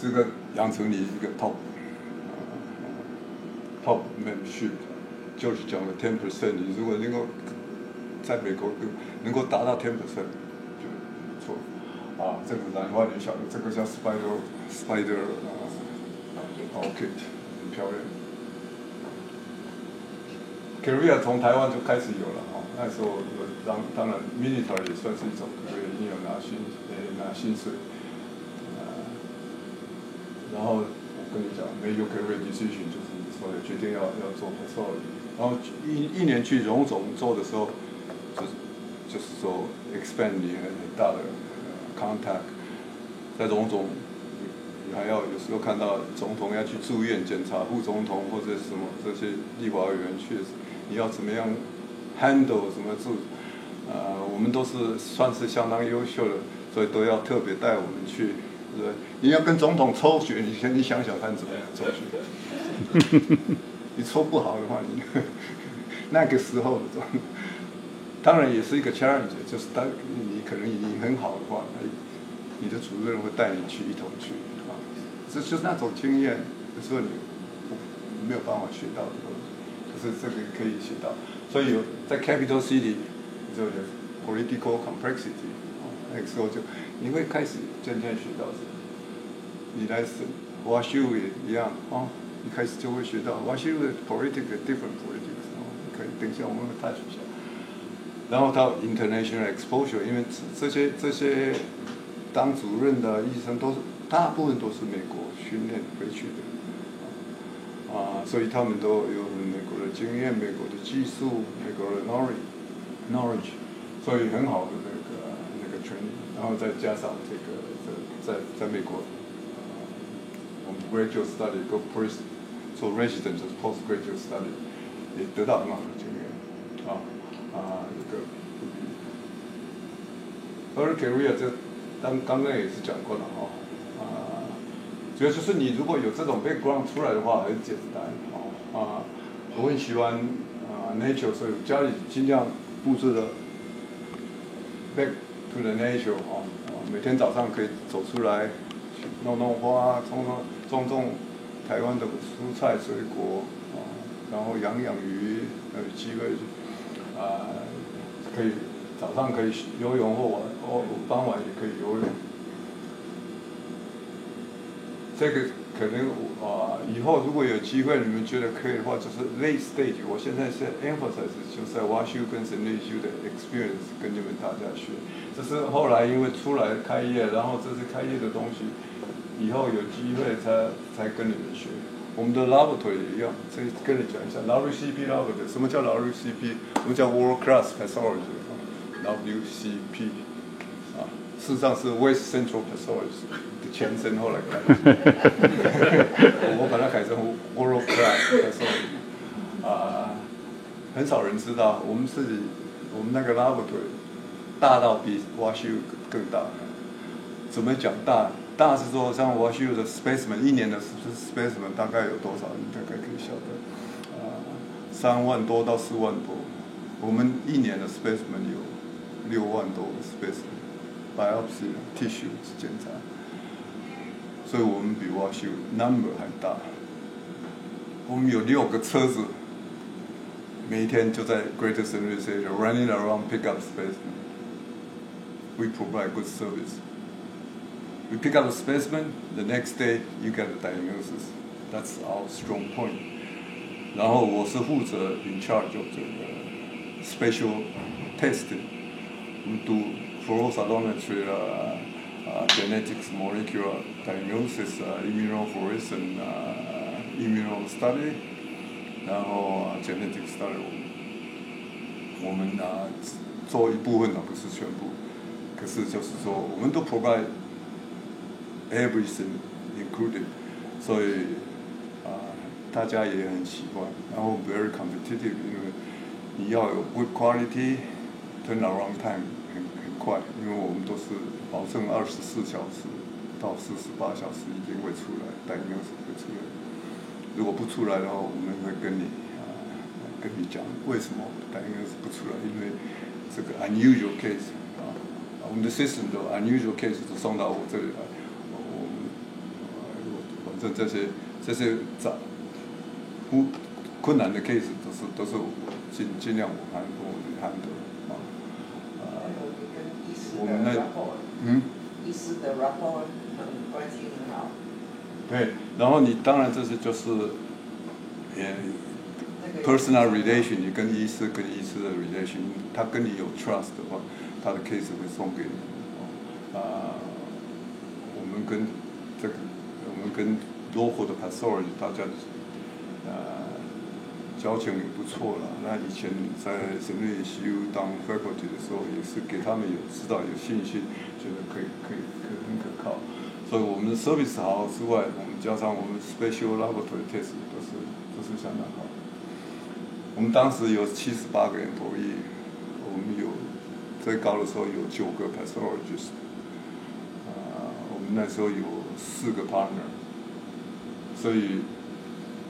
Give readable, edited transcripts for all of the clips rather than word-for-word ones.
这个养成你一个 top membership， 就是讲了 10%， 你如果能够在美国能够达到10%，就不错。这个蓝花你晓得，这个叫 Spider Orchid， 很漂亮。Korea 从台湾就开始有了那时候当然 military 也算是一种，一定有拿薪水。然后我跟你讲 ，make your career decision 就是说决定要做 patrol， 然后一年去荣总做的时候，就是说 expand 你很大的contact， 在荣总你还要有时候看到总统要去住院检查，副总统或者什么这些立法委员去，你要怎么样 handle 什么住，我们都是算是相当优秀的，所以都要特别带我们去。对，你要跟总统抽血，你想想看怎么样抽血？你抽不好的话，你那个时候的当然也是一个 challenge， 就是当你可能你很好的话，你的主任会带你去一同去这就是那种经验，有时候你没有办法学到的东西，可是这个可以学到。所以在 capital city 就有 political complexity， 那个时候就你会开始渐渐学到这个。你来WashU也一样一开始就会学到 WashU 的 politics different politics， 可以等一下我们会 touch 一下。然后到 international exposure， 因为这些当主任的医生大部分都是美国训练回去的，所以他们都有美国的经验、美国的技术、美国的 knowledge， 所以很好的那个 training， 然后再加上这个在美国，我们 graduate study 跟 做 resident 就是 postgraduate study 也得到很好的经验而 Korea 这刚刚也是讲过了主要就是你如果有这种 background 出来的话很简单我很喜欢nature， 所以家里尽量布置的 back to the nature 每天早上可以走出来弄花，种台湾的蔬菜水果然后养鱼，有机会可以早上可以游泳或傍晚也可以游泳。这个可能以后如果有机会你们觉得可以的话，就是 late stage， 我现在是 emphasize 就是在 WashU 跟省内修的 experience 跟你们大家学。这是后来因为出来开业，然后这是开业的东西，以后有机会才跟你们学。我们的 laboratory 也一样，这跟你讲一下 WCP laboratory， 什么叫 WCP？ 我们叫 World Class Pathology，WCP 事实上是 West Central Pathology 的前身，后来改我把它改成 World Class Pathology，很少人知道，我们那个 laboratory 大到比 WashU 更大。怎么讲大？大是说像 WashU 的 specimen 一年的 specimen 大概有多少？你大概可以晓得，3万多到4万多。我们一年的 specimen 有6万多个 specimen，biopsy tissue 检查，所以我们比 WashU number 还大。我们有6个车子，每天就在 Greater St. Louis area running around pick up specimen. We provide good service.We pick up a specimen, the next day you get a diagnosis. That's our strong point. 然后我是负责 in charge of 这个 special testing. We do flow cytometry, genetics, molecular diagnosis, immunofluorescence, immuno study, 然后genetic study. 我们做一部分的，不是全部。可是就是说，我们都 provide。Everything included， 所以大家也很喜欢，然后 very competitive， 因为你要有 good quality， turnaround time 很快，因为我们都是保证24小时到48小时一定会出来，diagnosis会出来。如果不出来的话，我们会跟你讲为什么diagnosis不出来，因为这个 unusual case 我们的 system 都 unusual case 都送到我这里来。者这些困难的 case 都是我尽量我handle 我们医师的 rapport 关系很好。对，然后你当然这些就是personal relation， 你跟医师的 relation， 他跟你有 trust 的话，他的 case 会送给你。我们跟 local 的 pathology 大家交情也不错了。那以前在省立修当 faculty 的时候，也是给他们知道有信心，觉得可以很可靠。所以我们的 service 好之外，我们加上我们 special laboratory test 都是相当好。我们当时有78个employee，我们有最高的时候有9个 pathologist，我们那时候有4个 partner， 所以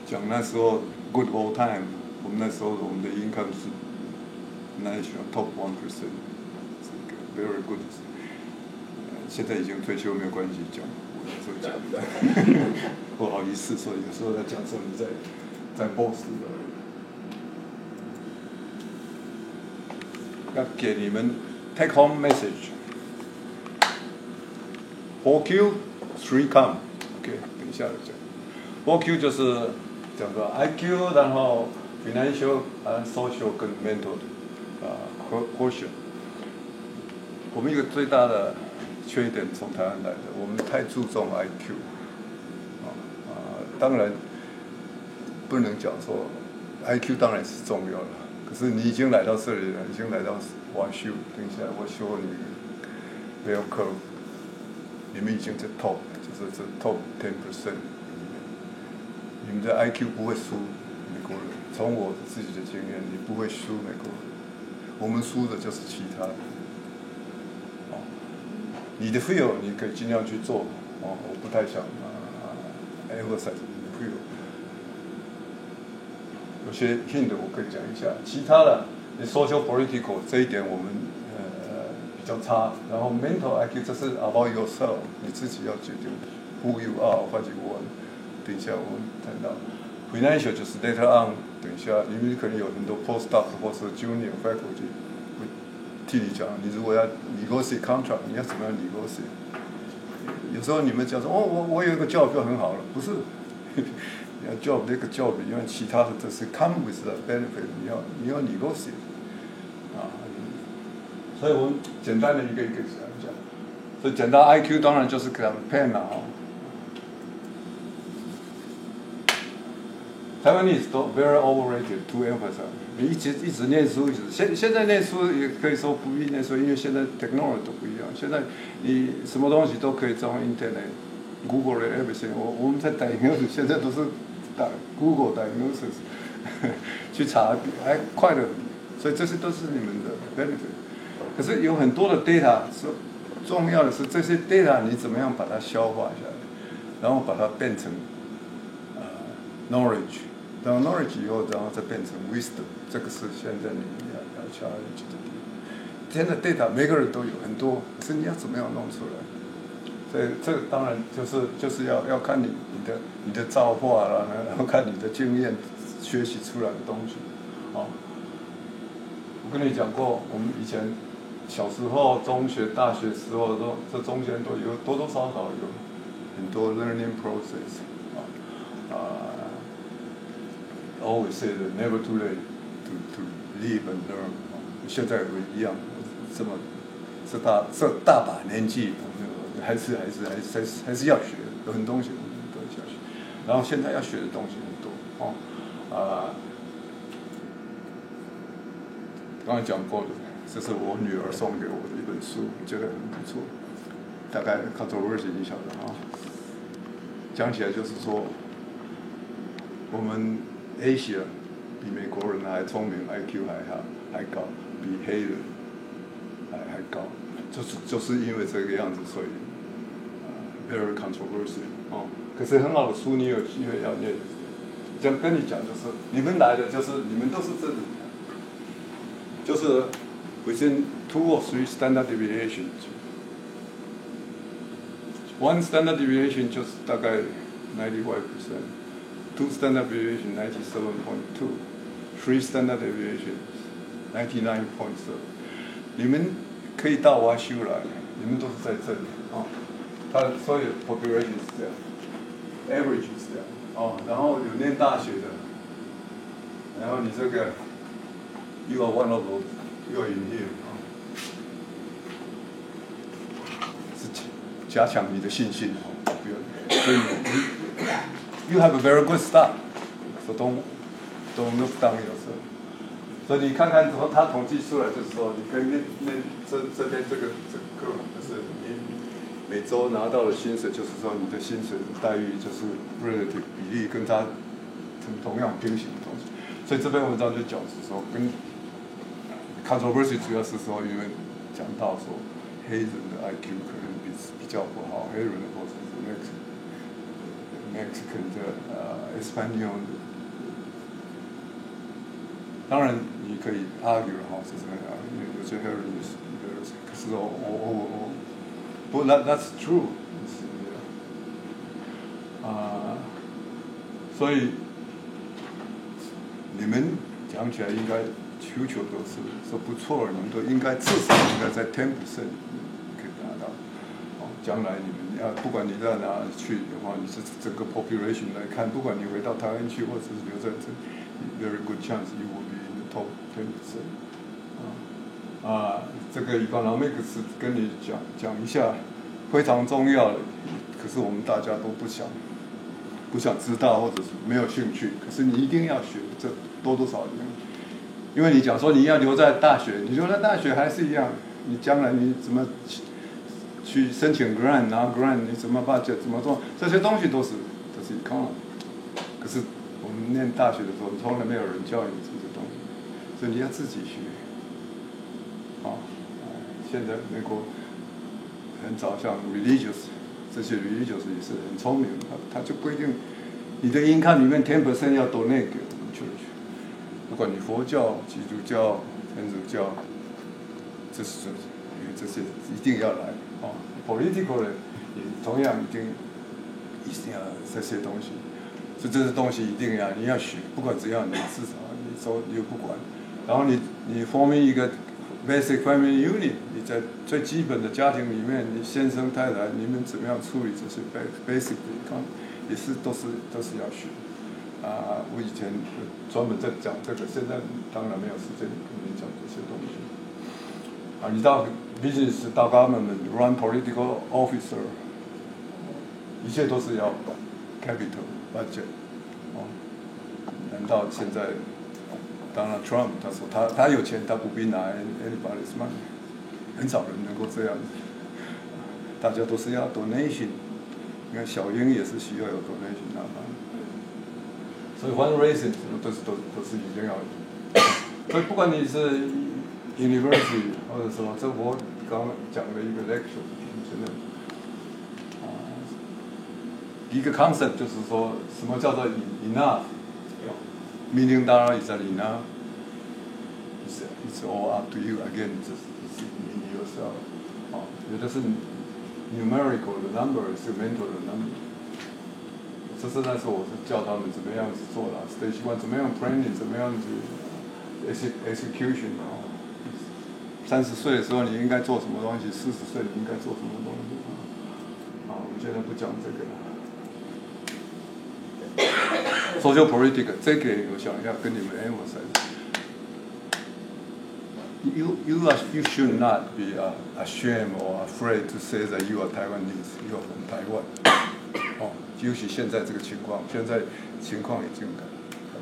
讲那时候 good old time， 我们那时候我们的 income 是 national top 1%， 是 very good。现在已经退休没有关系，讲我那时候讲，不好意思，所以有时候在讲说你在 boss 的。要给你们 take home message。 4Q 3 come，OK， 等一下讲。4Q 就是讲个 IQ， 然后 financial 和 social 跟 mental 的quotient。我们一个最大的缺点从台湾来的，我们太注重 IQ， 当然不能讲说 IQ 当然是重要的。可是你已经来到这里了，已经来到WashU，等一下我说你 bell curve， 你们已经在 top， 就是这 top 10% 里面，你们的 IQ 不会输美国人。从我自己的经验，你不会输美国人，我们输的就是其他的。你的 field 你可以尽量去做，我不太想emphasize 你的 field。有些 hint 我可以讲一下，其他的你 social political 这一点我们比较差，然后 mental IQ 这是 about yourself， 你自己要决定 who you are what you want。等一下我们谈到 financial 就是 later on， 等一下你们可能有很多 postdoc 或是 junior faculty 会替你讲，你如果要 negotiate contract， 你要怎么样 negotiate？ 有时候你们讲说我有一个 job 就很好了，不是。你要 job 那个 job， 因为其他的这是 come with the benefit， 你要 negotiate， 所以我们简单的一个讲一下。所以简单 IQ 当然就是给他们 pen 了Taiwanese 都 very overrated to emphasize。你一直念书，现在念书也可以说不必念书，因为现在 technology 都不一样。现在你什么东西都可以从 internet。Google everything， 我们在diagnosis现在都是打 Google diagnosis 去查，还快得很，所以这些都是你们的 benefit。可是有很多的 data， 重要的是这些 data 你怎么样把它消化下来，然后把它变成knowledge， 然后 knowledge 以后，然后再变成 wisdom， 这个是现在你们要 challenge 的地方。现在 data 每个人都有很多，可是你要怎么样弄出来？所以这当然就是要看你的造化啦，然后看你的经验学习出来的东西。我跟你讲过，我们以前小时候、中学、大学时候这中间都有多多少少有很多 learning process。Always say that never too late to live and learn。现在也一样，这大把年纪。还是要学，有很多东西我们都要学。然后现在要学的东西很多刚才讲过的，这是我女儿送给我的一本书，我觉得很不错。大概 controversy 你晓得讲起来就是说，我们 Asia 比美国人还聪明 ，IQ 还高，比黑人还高，就是因为这个样子，所以。Very controversial 可是很好的书，你有机会要念。这样跟你讲就是，你们来的就是你们都是这里，就是 within 2 or 3 standard deviations。One standard deviation 就是大概 95%. 2 standard deviation, 97.2. 3 standard deviation, 99.7. 你们可以到瓦修来，你们都是在这里哦。它所有 population 是这样 ，average 是这样哦。然后有念大学的，然后你这个 ，you are one of those, you are in here 啊、是加强你的信心哦。所以you have a very good start, so don't look down yourself. 所以你看看，他统计出来就是说，你跟这边这个就是你每周拿到的薪水，就是说你的薪水的待遇就是 relative 比例跟他同样平行的东西。所以这篇文章就讲是说，跟 controversy 主要是说，因为讲到说黑人的 IQ 可能比较不好，黑人或者是 Mexican 的Espanol 的。当然，你可以 argue 哈，是这样，因为有些黑人是，可是不 that's true， 所以你们讲起来应该future都是不错，你们都应该至少应该在 10% 可以达到。将来你们不管你在哪里去的话，你是整个 population 来看，不管你回到台湾去，或者是留在这 ，very good chance you will be in the top 10%。这个 economics 跟你讲一下，非常重要的，可是我们大家都不想知道，或者是没有兴趣。可是你一定要学，这多少因为你讲说你要留在大学，你留在大学还是一样，你将来你怎么去申请 grant， 拿 grant， 你怎么budget， 怎么做，这些东西都是 economy。可是我们念大学的时候，从来没有人教你这些东西，所以你要自己学。现在美国很早像 religious， 这些 religious 也是很聪明，他就规定你的 income 里面 10% 要 donate 给我们 church， 不管你佛教、基督教、天主教，这些一定要来。political 的也同样一定要这些东西，所以这些东西一定要你要学，不管怎样，你至少你又不管，然后你 forming 一个 basic family unit， 你在最基本的家庭里面，你先生太太你们怎么样处理这些 basic 的，也是都是要学。我以前专门在讲这个，现在当然没有时间跟你讲这些东西。你到 business 到 government run political officer， 一切都是要 capital budget。难道现在？当然 ，Trump 他说他有钱，他不必拿 anybody's money， 很少人能够这样子。大家都是要 donation， 你看小英也是需要有 donation 拿。所以 fundraising 都是一定要的。所以不管你是 university 或者说这我刚刚讲的一个 lecture， 真的一个 concept 就是说什么叫做 enough。Million dollar is enough. It's all up to you. Again, just in yourself. 有的是 numerical 的 number， 是 mental 的 number。这是那时候我是教他们怎么样子做的 ，stage one 怎么样 planning， 怎么样子 execution。30岁的时候你应该做什么东西，40岁你应该做什么东西。我们现在不讲这个了。Social political， 这个我想要跟你们 emphasize。You should not be ashamed or afraid to say that you are Taiwanese, you are from Taiwan。尤其现在这个情况，现在情况已经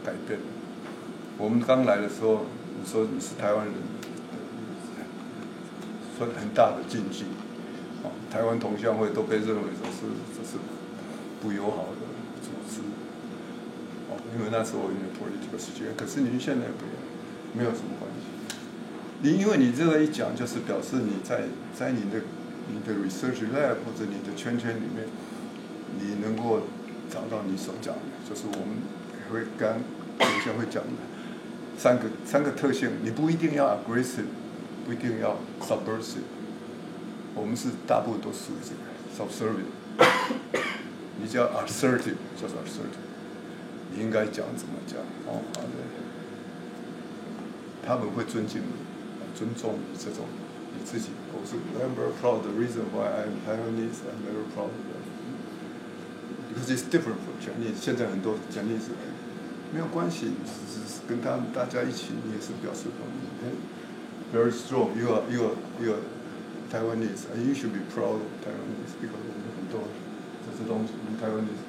改变了。我们刚来的时候，你说你是台湾人，说很大的禁忌。台湾同乡会都被认为这是不友好的组织。因为那时候有 political situation， 可是你现在没有什么关系。因为你这个一讲，就是表示你在你的 research lab 或者你的圈里面，你能够找到你所讲的，就是我们等一下会讲的三个特性。你不一定要 aggressive， 不一定要 subversive。我们是大部分都属于这个 subservient。你叫 assertive， 就是 assertive， 你应该讲怎么讲哦，他们会尊重你这种你自己。我是 I'm very proud. The reason why I'm Taiwanese, I'm very proud of that. Because it's different from Chinese. 现在很多 Chinese 没有关系，只是跟他们大家一起，你也是表示说very strong. You are Taiwanese, and you should be proud of Taiwanese because 我们很多这种Taiwanese